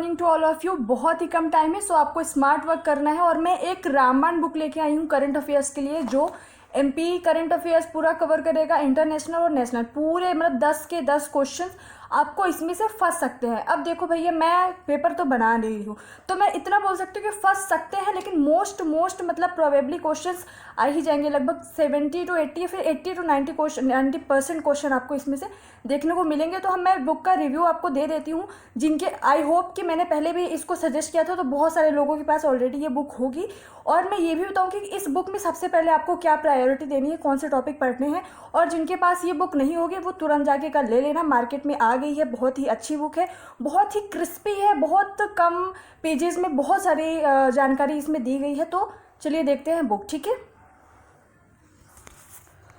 Morning to all of you. बहुत ही कम time है, सो आपको स्मार्ट वर्क करना है। और मैं एक रामबाण बुक लेके आई हूँ करंट अफेयर्स के लिए, जो एमपी करंट अफेयर्स पूरा कवर करेगा, इंटरनेशनल और नेशनल पूरे, मतलब 10 के 10 क्वेश्चन आपको इसमें से फंस सकते हैं। अब देखो भैया, मैं पेपर तो बना रही हूँ, तो मैं इतना बोल सकती हूँ कि फंस सकते हैं, लेकिन मोस्ट मतलब प्रोबेबली क्वेश्चंस आ ही जाएंगे। लगभग 70 to 80 या फिर 80 to 90% क्वेश्चन आपको इसमें से देखने को मिलेंगे। तो मैं बुक का रिव्यू आपको दे देती हूँ, जिनके आई होप कि मैंने पहले भी इसको सजेस्ट किया था, तो बहुत सारे लोगों के पास ऑलरेडी ये बुक होगी। और मैं ये भी बताऊँ कि इस बुक में सबसे पहले आपको क्या प्रायोरिटी देनी है, कौन से टॉपिक पढ़ने हैं। और जिनके पास ये बुक नहीं होगी वो तुरंत जाके कल ले लेना, मार्केट में आ गई है। बहुत ही अच्छी बुक है, बहुत ही क्रिस्पी है, बहुत कम पेजेस में बहुत सारी जानकारी इसमें दी गई है। तो चलिए देखते हैं बुक, ठीक है।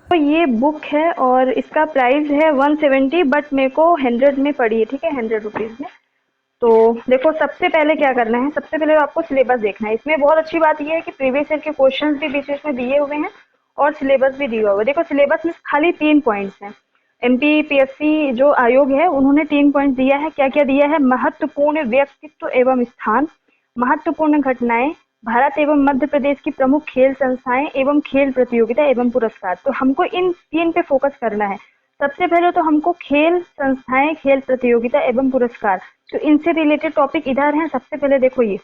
तो ये बुक है और इसका प्राइस है 170, बट मेरे को 100 में पड़ी है, ठीक है, 100 रुपीज़ में। तो देखो, सबसे पहले क्या करना है, सबसे पहले आपको सिलेबस देखना है। इसमें बहुत अच्छी बात यह है कि प्रीवियस ईयर के क्वेश्चंस भी बीच बीच में दिए हुए हैं और सिलेबस भी दिया हुआ है। देखो, सिलेबस में खाली 3 पॉइंट्स हैं। एमपीपीएससी जो आयोग है उन्होंने 3 पॉइंट दिया है। क्या क्या दिया है? महत्वपूर्ण व्यक्तित्व एवं स्थान, महत्वपूर्ण घटनाएं, भारत एवं मध्य प्रदेश की प्रमुख खेल संस्थाएं एवं खेल प्रतियोगिता एवं पुरस्कार। तो हमको इन 3 पे फोकस करना है। सबसे पहले तो हमको खेल संस्थाएं, खेल प्रतियोगिता एवं पुरस्कार, तो इनसे रिलेटेड टॉपिक इधर हैं। सबसे पहले देखो, ये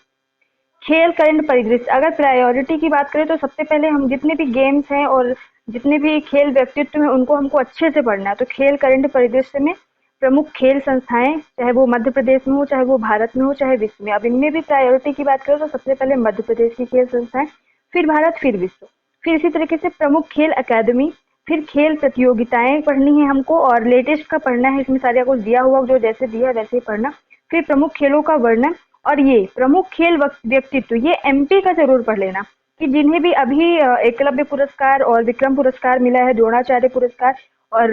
खेल करंट परिदृश्य। अगर प्रायोरिटी की बात करें तो सबसे पहले हम जितने भी गेम्स हैं और जितने भी खेल व्यक्तित्व हैं उनको हमको अच्छे से पढ़ना है। तो खेल करंट परिदृश्य में प्रमुख खेल संस्थाएं, चाहे वो मध्य प्रदेश में हो, चाहे वो भारत में हो, चाहे विश्व में। अब इनमें भी प्रायोरिटी की बात करें तो सबसे पहले मध्य प्रदेश की खेल संस्थाएं, फिर भारत, फिर विश्व। फिर इसी तरीके से प्रमुख खेल अकादमी, फिर खेल प्रतियोगिताएं पढ़नी है हमको, और लेटेस्ट का पढ़ना है। इसमें सारा कुछ दिया हुआ, जो जैसे दिया है वैसे ही पढ़ना। फिर प्रमुख खेलों का वर्णन, और ये प्रमुख खेल व्यक्तित्व, ये एमपी का जरूर पढ़ लेना, कि जिन्हें भी अभी एकलव्य पुरस्कार और विक्रम पुरस्कार मिला है, द्रोणाचार्य पुरस्कार, और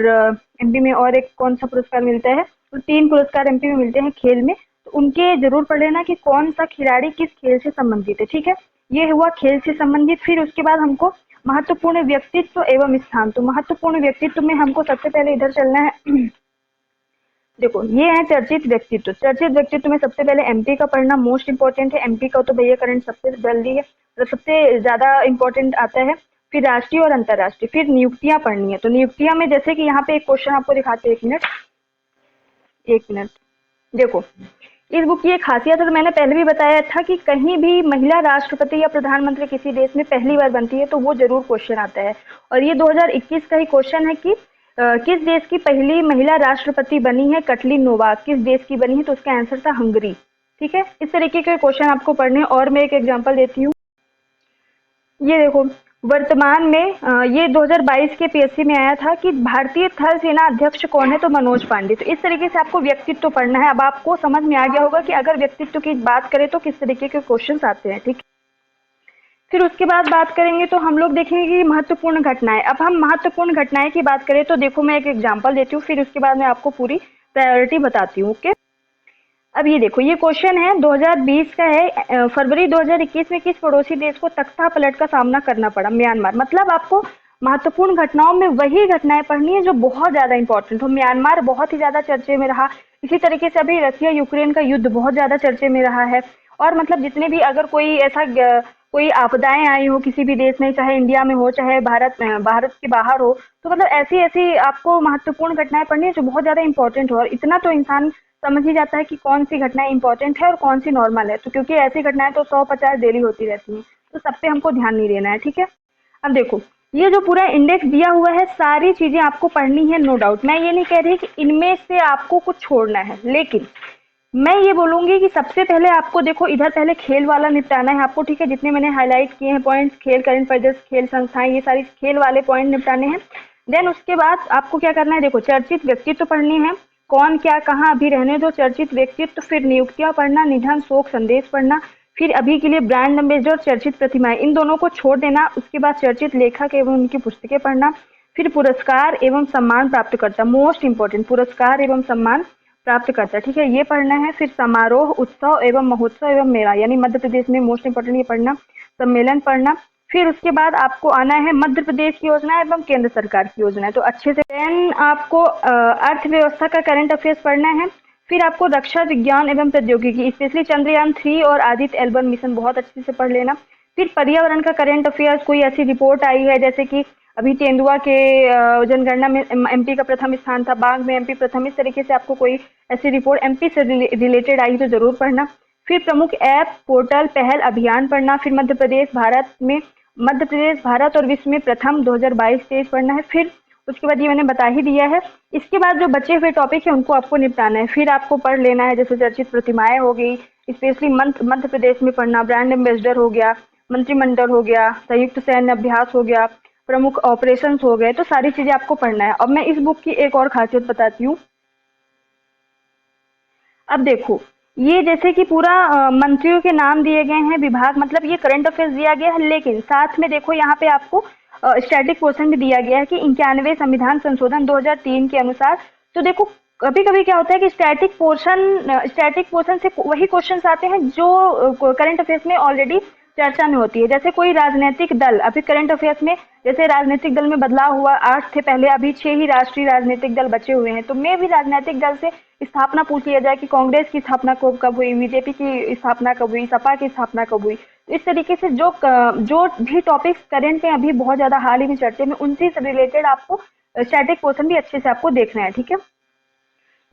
एमपी में और एक कौन सा पुरस्कार मिलता है, तो 3 पुरस्कार एमपी में मिलते हैं खेल में। तो उनके जरूर पढ़ लेना कि कौन सा खिलाड़ी किस खेल से संबंधित है, ठीक है। ये हुआ खेल से संबंधित। फिर उसके बाद हमको महत्वपूर्ण व्यक्तित्व एवं स्थान, तो महत्वपूर्ण व्यक्तित्व में हमको सबसे पहले इधर चलना है। देखो, ये है चर्चित व्यक्तित्व। चर्चित व्यक्तित्व में सबसे पहले एमपी का पढ़ना मोस्ट इंपॉर्टेंट है। एमपी का तो भैया करंट सबसे जल्दी है, तो सबसे ज्यादा इंपॉर्टेंट आता है। फिर राष्ट्रीय और अंतर्राष्ट्रीय, फिर नियुक्तियां पढ़नी है। तो नियुक्तियां में जैसे कि यहाँ पे एक क्वेश्चन आपको दिखाते हैं, एक मिनट। देखो, इस बुक की एक खासियत है, तो मैंने पहले भी बताया था कि कहीं भी महिला राष्ट्रपति या प्रधानमंत्री किसी देश में पहली बार बनती है तो वो जरूर क्वेश्चन आता है। और ये 2021 का ही क्वेश्चन है कि किस देश की पहली महिला राष्ट्रपति बनी है? कटलिन नोवाक किस देश की बनी है? तो उसका आंसर था हंगरी, ठीक है। इस तरीके के क्वेश्चन आपको पढ़ने हैं। और मैं एक एग्जांपल देती हूँ। ये देखो, वर्तमान में ये 2022 के पीएससी में आया था कि भारतीय थल सेना अध्यक्ष कौन है? तो मनोज पांडे। तो इस तरीके से आपको व्यक्तित्व पढ़ना है। अब आपको समझ में आ गया होगा कि अगर व्यक्तित्व की बात करें तो किस तरीके के क्वेश्चन आते हैं, ठीक है। फिर उसके बाद बात करेंगे तो हम लोग देखेंगे कि महत्वपूर्ण घटनाएं। अब हम महत्वपूर्ण घटनाएं की बात करें तो देखो, मैं एक एग्जांपल देती हूँ, फिर उसके बाद मैं आपको पूरी प्रायोरिटी बताती हूँ, ओके। अब ये देखो, ये क्वेश्चन है 2020 का है। फरवरी 2021 में किस पड़ोसी देश को तख्ता पलट का सामना करना पड़ा? म्यांमार। मतलब आपको महत्वपूर्ण घटनाओं में वही घटनाएं पढ़नी है जो बहुत ज्यादा इंपॉर्टेंट हो। म्यांमार बहुत ही ज्यादा चर्चे में रहा। इसी तरीके से अभी रशिया यूक्रेन का युद्ध बहुत ज्यादा चर्चे में रहा है। और मतलब जितने भी, अगर कोई ऐसा कोई आपदाएं आई हो किसी भी देश में, चाहे इंडिया में हो, चाहे भारत के बाहर हो, तो मतलब ऐसी ऐसी आपको महत्वपूर्ण घटनाएं पढ़नी है जो बहुत ज्यादा इंपॉर्टेंट हो। और इतना तो इंसान समझ ही जाता है कि कौन सी घटनाएं इंपॉर्टेंट है और कौन सी नॉर्मल है। तो क्योंकि ऐसी घटनाएं तो 150 डेली होती रहती हैं, तो सब पे हमको ध्यान नहीं देना है, ठीक है। अब देखो, ये जो पूरा इंडेक्स दिया हुआ है, सारी चीजें आपको पढ़नी है, नो डाउट। मैं ये नहीं कह रही कि इनमें से आपको कुछ छोड़ना है, लेकिन मैं ये बोलूंगी कि सबसे पहले आपको देखो, इधर पहले खेल वाला निपटाना है आपको, ठीक है। जितने मैंने हाईलाइट किए हैं पॉइंट्स, खेल करंट परिदृश्य, खेल संस्थाएं, ये सारी खेल वाले पॉइंट निपटाने हैं। देन उसके बाद आपको क्या करना है? देखो, चर्चित व्यक्तित्व पढ़नी है, कौन क्या कहाँ, अभी रहने दो, चर्चित व्यक्तित्व। फिर नियुक्तियां पढ़ना, निधन शोक संदेश पढ़ना। फिर अभी के लिए ब्रांड एम्बेसडर, चर्चित प्रतिमाएं, इन दोनों को छोड़ देना। उसके बाद चर्चित लेखक एवं उनकी पुस्तकें पढ़ना। फिर पुरस्कार एवं सम्मान प्राप्तकर्ता, मोस्ट इंपॉर्टेंट, पुरस्कार एवं सम्मान प्राप्त करता है, ठीक है, ये पढ़ना है। फिर समारोह, उत्सव एवं महोत्सव एवं मेला, यानी मध्य प्रदेश में मोस्ट इंपोर्टेंट ये पढ़ना, सम्मेलन पढ़ना। फिर उसके बाद आपको आना है मध्य प्रदेश की योजना एवं केंद्र सरकार की योजना, तो अच्छे से। देन आपको अर्थव्यवस्था का करंट अफेयर्स पढ़ना है। फिर आपको रक्षा विज्ञान एवं प्रौद्योगिकी, स्पेशली चंद्रयान 3 और आदित्य L1 मिशन बहुत अच्छे से पढ़ लेना। फिर पर्यावरण का करंट अफेयर्स, कोई ऐसी रिपोर्ट आई है जैसे कि अभी तेंदुआ के जनगणना में एमपी का प्रथम स्थान था, बाघ में एमपी प्रथम, इस तरीके से आपको कोई ऐसी रिपोर्ट एमपी से रिलेटेड आई तो जरूर पढ़ना। फिर प्रमुख ऐप, पोर्टल, पहल, अभियान पढ़ना। फिर मध्य प्रदेश भारत और विश्व में प्रथम 2022-23 पढ़ना है। फिर उसके बाद ये मैंने बता ही दिया है। इसके बाद जो बचे हुए टॉपिक है उनको आपको निपटाना है। फिर आपको पढ़ लेना है जैसे चर्चित प्रतिमाएं हो गई, स्पेशली मध्य प्रदेश में पढ़ना, ब्रांड एम्बेसडर हो गया, मंत्रिमंडल हो गया, संयुक्त सैन्य अभ्यास हो गया, प्रमुख ऑपरेशंस हो गए, तो सारी चीजें आपको पढ़ना है। अब मैं इस बुक की एक और खासियत बताती हूँ। अब देखो, ये जैसे कि पूरा मंत्रियों के नाम दिए गए हैं, विभाग, मतलब ये करंट अफेयर्स दिया गया है, लेकिन साथ में देखो यहाँ पे आपको स्टैटिक पोर्शन भी दिया गया है कि 91वें संविधान संशोधन 2003 के अनुसार। तो देखो कभी कभी क्या होता है कि स्टैटिक पोर्शन से वही क्वेश्चंस आते हैं जो करंट अफेयर्स में ऑलरेडी चर्चा में होती है। जैसे कोई राजनीतिक दल, अभी करंट अफेयर्स में जैसे राजनीतिक दल में बदलाव हुआ, 8 थे पहले, अभी 6 ही राष्ट्रीय राजनीतिक दल बचे हुए हैं। तो मैं भी राजनीतिक दल से स्थापना पूछ लिया जाए कि कांग्रेस की स्थापना कब हुई, बीजेपी की स्थापना कब हुई, सपा की स्थापना कब हुई। तो इस तरीके से जो भी टॉपिक्स करंट में अभी बहुत ज्यादा हाल ही में चर्चे में, उनसे रिलेटेड आपको स्टैटिक पोर्शन भी अच्छे से आपको देखना है, ठीक है।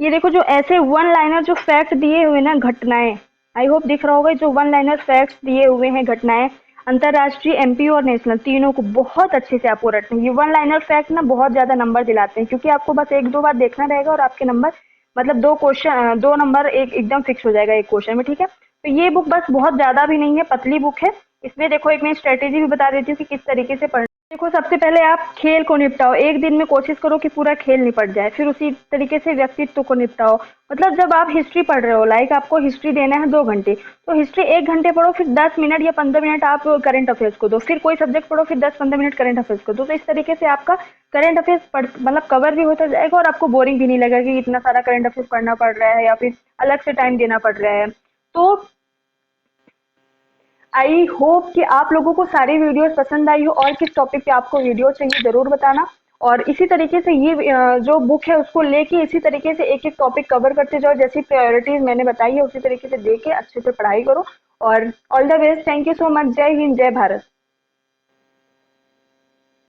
ये देखो जो ऐसे वन लाइनर जो फैक्ट दिए हुए ना, घटनाएं, आई होप दिख रहा होगा, जो वन लाइनर फैक्ट्स दिए हुए हैं, घटनाएं, अंतरराष्ट्रीय, एमपी और नेशनल, तीनों को बहुत अच्छे से आपको रटना है। ये वन लाइनर फैक्ट ना बहुत ज्यादा नंबर दिलाते हैं, क्योंकि आपको बस 1-2 बार देखना रहेगा और आपके नंबर, मतलब 2 नंबर एकदम फिक्स हो जाएगा एक क्वेश्चन में, ठीक है। तो ये बुक बस बहुत ज्यादा भी नहीं है, पतली बुक है। इसमें देखो एक मैं स्ट्रेटेजी भी बता देती हूँ कि किस तरीके से पढ़ना। देखो सबसे पहले आप खेल को निपटाओ, एक दिन में कोशिश करो कि पूरा खेल निपट जाए। फिर उसी तरीके से व्यक्तित्व को निपटाओ, मतलब जब आप हिस्ट्री पढ़ रहे हो, लाइक आपको हिस्ट्री देना है 2 घंटे, तो हिस्ट्री 1 घंटे पढ़ो, फिर 10 मिनट या 15 मिनट आप करंट अफेयर्स को दो। फिर कोई सब्जेक्ट पढ़ो, फिर 10-15 मिनट करंट अफेयर्स को दो। तो इस तरीके से आपका करंट अफेयर्स मतलब कवर भी होता जाएगा और आपको बोरिंग भी नहीं लगेगा कि इतना सारा करंट अफेयर्स पढ़ना पड़ रहा है या फिर अलग से टाइम देना पड़ रहा है। तो आई होप कि आप लोगों को सारी वीडियोस पसंद आई हो, और किस टॉपिक पे आपको वीडियो चाहिए जरूर बताना। और इसी तरीके से ये जो बुक है उसको लेके इसी तरीके से एक एक टॉपिक कवर करते जाओ, जैसी प्रायोरिटीज मैंने बताई है उसी तरीके से दे के अच्छे से पढ़ाई करो। और all the best, thank you so much, जय हिंद, जय भारत।